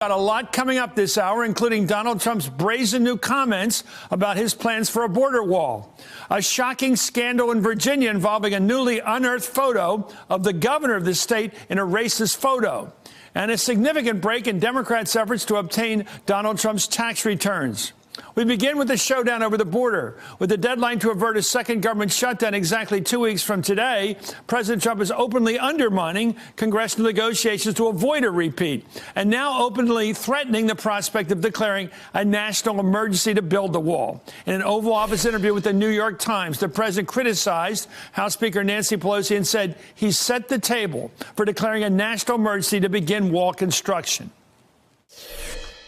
Got a lot coming up this hour, including Donald Trump's brazen new comments about his plans for a border wall, a shocking scandal in Virginia involving a newly unearthed photo of the governor of the state in a racist photo, and a significant break in Democrats' efforts to obtain Donald Trump's tax returns. We begin with the showdown over the border. With the deadline to avert a second government shutdown exactly 2 weeks from today, President Trump is openly undermining congressional negotiations to avoid a repeat, and now openly threatening the prospect of declaring a national emergency to build the wall. In an Oval Office interview with the New York Times, the president criticized House Speaker Nancy Pelosi and said he set the table for declaring a national emergency to begin wall construction.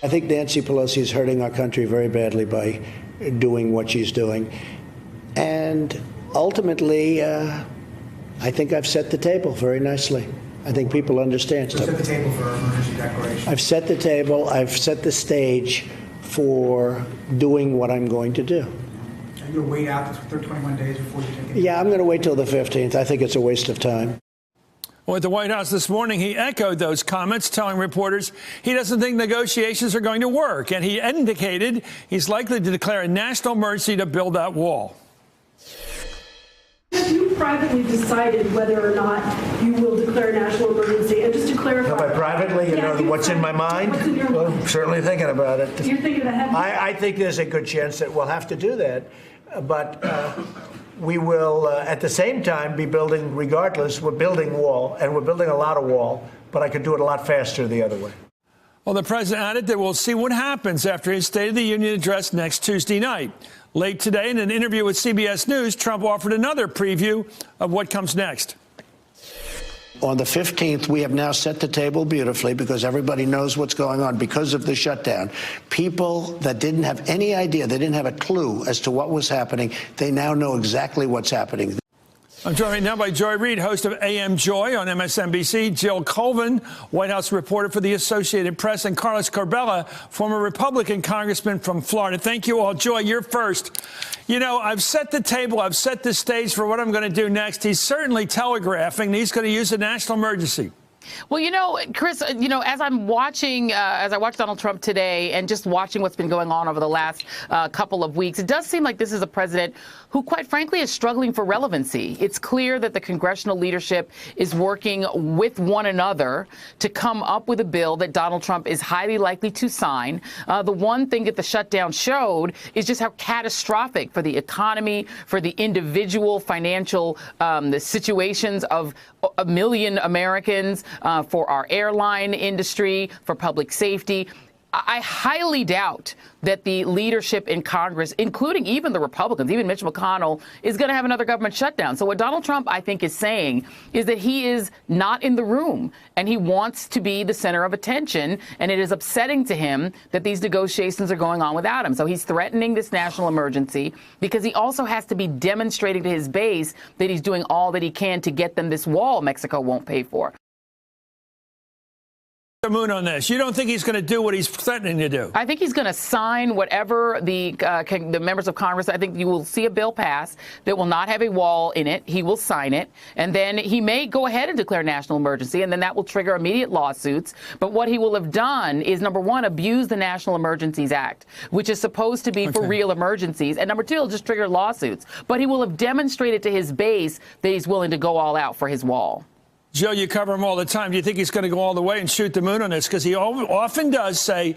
I think Nancy Pelosi is hurting our country very badly by doing what she's doing. And ultimately, I think I've set the table very nicely. I think people understand stuff. Set the table for an emergency declaration. I've set the table. I've set the stage for doing what I'm going to do. And you'll wait out the 21 days before you take it? Yeah, I'm going to wait till the 15th. I think it's a waste of time. Well, at the White House this morning, he echoed those comments, telling reporters he doesn't think negotiations are going to work. And he indicated he's likely to declare a national emergency to build that wall. Have you privately decided whether or not you will declare a national emergency? And just to clarify... Have I privately? You know what's in my mind? What's in your mind? Well, I'm certainly thinking about it. You're thinking ahead? I think there's a good chance that we'll have to do that. But we will, at the same time, be building, regardless, we're building wall, and we're building a lot of wall, but I could do it a lot faster the other way. Well, the president added that we'll see what happens after his State of the Union address next Tuesday night. Late today, in an interview with CBS News, Trump offered another preview of what comes next. On the 15th, we have now set the table beautifully because everybody knows what's going on because of the shutdown. People that didn't have any idea, they didn't have a clue as to what was happening, they now know exactly what's happening. I'm joined right now by Joy Reid, host of AM Joy on MSNBC, Jill Colvin, White House reporter for the Associated Press, and Carlos Corbella, former Republican congressman from Florida. Thank you all. Joy, you're first. You know, I've set the table, I've set the stage for what I'm going to do next. He's certainly telegraphing that he's going to use a national emergency. Well, you know, Chris, you know, as I watched Donald Trump today and just watching what's been going on over the last couple of weeks, it does seem like this is a president who, quite frankly, is struggling for relevancy. It's clear that the congressional leadership is working with one another to come up with a bill that Donald Trump is highly likely to sign. The one thing that the shutdown showed is just how catastrophic for the economy, for the individual financial the situations of a million Americans, for our airline industry, for public safety. I highly doubt that the leadership in Congress, including even the Republicans, even Mitch McConnell, is going to have another government shutdown. So what Donald Trump, I think, is saying is that he is not in the room and he wants to be the center of attention. And it is upsetting to him that these negotiations are going on without him. So he's threatening this national emergency because he also has to be demonstrating to his base that he's doing all that he can to get them this wall Mexico won't pay for. The moon on this. You don't think he's going to do what he's threatening to do? I think he's going to sign whatever the members of Congress. I think you will see a bill pass that will not have a wall in it. He will sign it, and then he may go ahead and declare national emergency, and then that will trigger immediate lawsuits. But what he will have done is, number one, abuse the National Emergencies Act, which is supposed to be for real emergencies, and number two, it'll just trigger lawsuits. But he will have demonstrated to his base that he's willing to go all out for his wall. Joe, you cover him all the time. Do you think he's going to go all the way and shoot the moon on this? Because he often does say,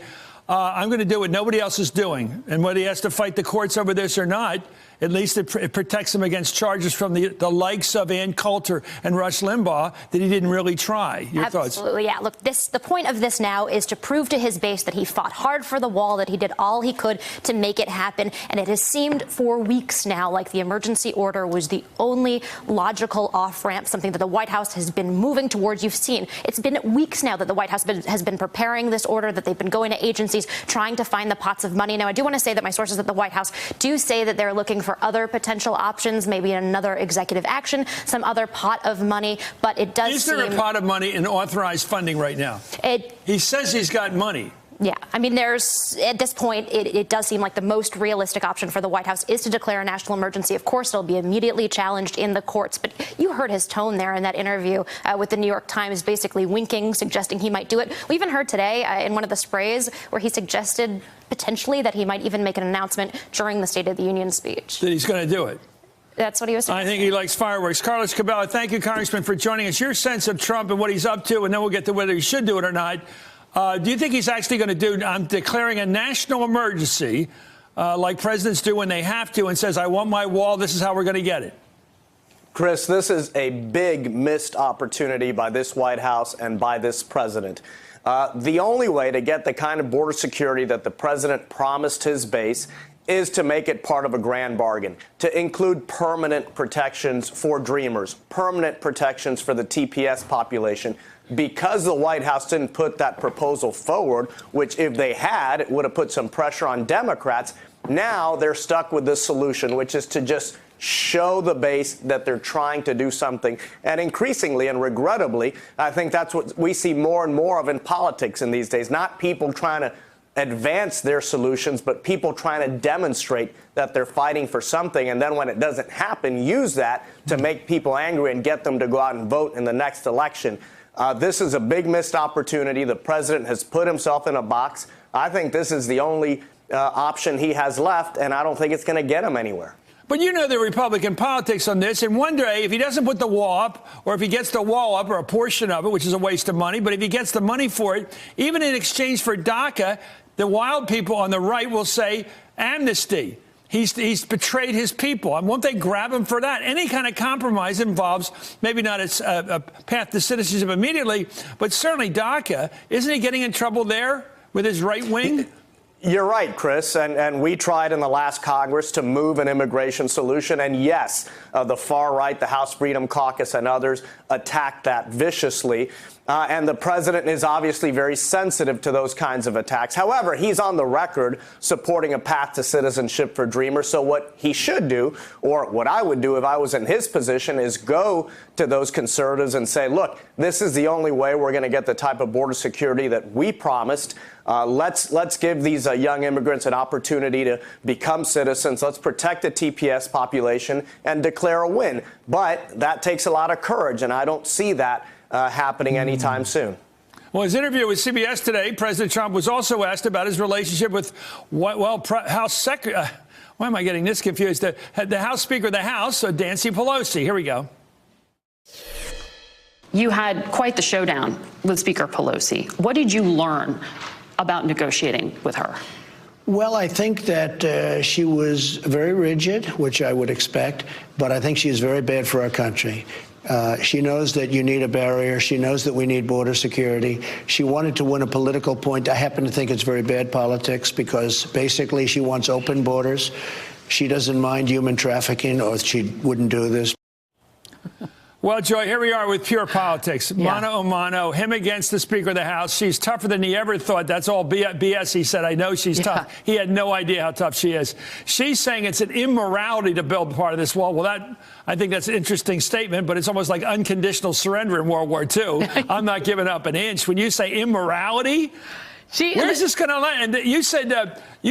I'm going to do what nobody else is doing. And whether he has to fight the courts over this or not, at least it protects him against charges from the likes of Ann Coulter and Rush Limbaugh that he didn't really try. Your thoughts? Absolutely, yeah. Look, the point of this now is to prove to his base that he fought hard for the wall, that he did all he could to make it happen. And it has seemed for weeks now like the emergency order was the only logical off-ramp, something that the White House has been moving towards. You've seen it's been weeks now that the White House has been preparing this order, that they've been going to agencies trying to find the pots of money. Now, I do want to say that my sources at the White House do say that they're looking for other potential options, maybe another executive action, some other pot of money, but it does seem... Is there a pot of money in authorized funding right now? He says he's got money. Yeah, I mean, at this point, it does seem like the most realistic option for the White House is to declare a national emergency. Of course, it'll be immediately challenged in the courts. But you heard his tone there in that interview with the New York Times, basically winking, suggesting he might do it. We even heard today in one of the sprays where he suggested potentially that he might even make an announcement during the State of the Union speech. That he's going to do it. That's what he was saying. I think he likes fireworks. Carlos Cabello, thank you, Congressman, for joining us. Your sense of Trump and what he's up to, and then we'll get to whether he should do it or not. Do you think he's actually going to do, I'm declaring a national emergency like presidents do when they have to, and says, I want my wall, this is how we're going to get it? Chris, this is a big missed opportunity by this White House and by this president. The only way to get the kind of border security that the president promised his base is to make it part of a grand bargain, to include permanent protections for Dreamers, permanent protections for the TPS population. Because the White House didn't put that proposal forward, which if they had, it would have put some pressure on Democrats. Now they're stuck with this solution, which is to just show the base that they're trying to do something. And increasingly and regrettably, I think that's what we see more and more of in politics in these days, not people trying to advance their solutions, but people trying to demonstrate that they're fighting for something. And then when it doesn't happen, use that to make people angry and get them to go out and vote in the next election. This is a big missed opportunity. The president has put himself in a box. I think this is the only option he has left, and I don't think it's going to get him anywhere. But you know the Republican politics on this, and one day, if he doesn't put the wall up, or if he gets the wall up, or a portion of it, which is a waste of money, but if he gets the money for it, even in exchange for DACA, the wild people on the right will say amnesty. He's betrayed his people. And won't they grab him for that? Any kind of compromise involves maybe not a path to citizenship immediately, but certainly DACA. Isn't he getting in trouble there with his right wing? You're right, Chris, and we tried in the last Congress to move an immigration solution, and yes, the far right, the House Freedom Caucus and others attacked that viciously, and the president is obviously very sensitive to those kinds of attacks. However, he's on the record supporting a path to citizenship for Dreamers, so what he should do, or what I would do if I was in his position, is go to those conservatives and say, look, this is the only way we're going to get the type of border security that we promised. Let's give these young immigrants an opportunity to become citizens. Let's protect the TPS population and declare a win. But that takes a lot of courage, and I don't see that happening anytime soon. Well, his interview with CBS today, President Trump was also asked about his relationship with, House Secretary. Why am I getting this confused? The House Speaker of the House, Nancy Pelosi. Here we go. You had quite the showdown with Speaker Pelosi. What did you learn about negotiating with her? Well, I think that she was very rigid, which I would expect, but I think she is very bad for our country. She knows that you need a barrier. She knows that we need border security. She wanted to win a political point. I happen to think it's very bad politics because basically she wants open borders. She doesn't mind human trafficking, or she wouldn't do this. Well, Joy, here we are with pure politics. Mano a mano, him against the Speaker of the House. She's tougher than he ever thought. That's all BS, he said. I know she's tough. He had no idea how tough she is. She's saying it's an immorality to build part of this wall. Well, I think that's an interesting statement, but it's almost like unconditional surrender in World War II. I'm not giving up an inch. When you say immorality, where is this going to land? And you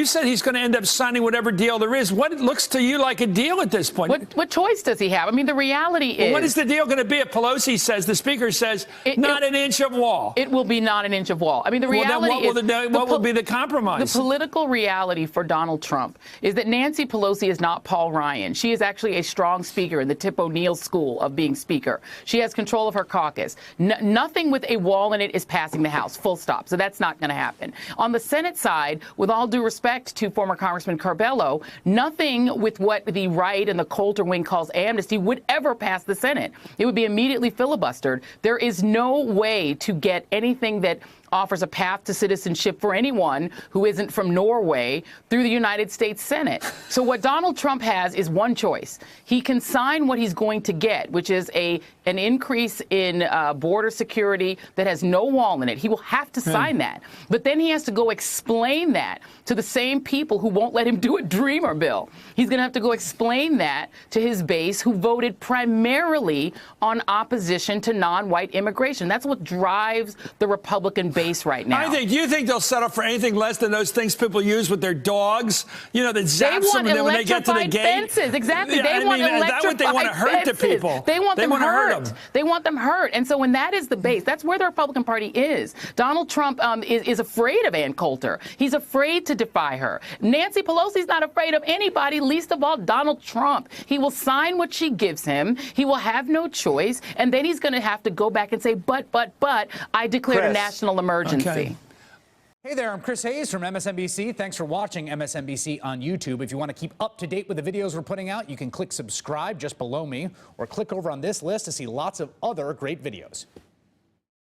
said he's going to end up signing whatever deal there is. What looks to you like a deal at this point? What choice does he have? I mean, the reality is... What is the deal going to be if Pelosi says, the Speaker says, not an inch of wall? It will be not an inch of wall. I mean, the reality is... What will be the compromise? The political reality for Donald Trump is that Nancy Pelosi is not Paul Ryan. She is actually a strong speaker in the Tip O'Neill school of being speaker. She has control of her caucus. Nothing with a wall in it is passing the House, full stop. So that's not going to happen. On the Senate side, with all due respect to former Congressman Carbello, nothing with what the right and the Coulter wing calls amnesty would ever pass the Senate. It would be immediately filibustered. There is no way to get anything that offers a path to citizenship for anyone who isn't from Norway through the United States Senate. So what Donald Trump has is one choice. He can sign what he's going to get, which is an increase in border security that has no wall in it. He will have to sign that. But then he has to go explain that to the same people who won't let him do a Dreamer bill. He's going to have to go explain that to his base who voted primarily on opposition to non-white immigration. That's what drives the Republican base base right now. You think they'll settle for anything less than those things people use with their dogs? You know, that zaps them and then when they get to the gate. Fences. Exactly. Yeah, they want electrified that's what they want to hurt the people. They want them hurt. them. They want them hurt. And so when that is the base, that's where the Republican Party is. Donald Trump is afraid of Ann Coulter. He's afraid to defy her. Nancy Pelosi's not afraid of anybody, least of all Donald Trump. He will sign what she gives him. He will have no choice. And then he's going to have to go back and say, but, I declared a national emergency. Okay. Hey there, I'm Chris Hayes from MSNBC. Thanks for watching MSNBC on YouTube. If you want to keep up to date with the videos we're putting out, you can click subscribe just below me or click over on this list to see lots of other great videos.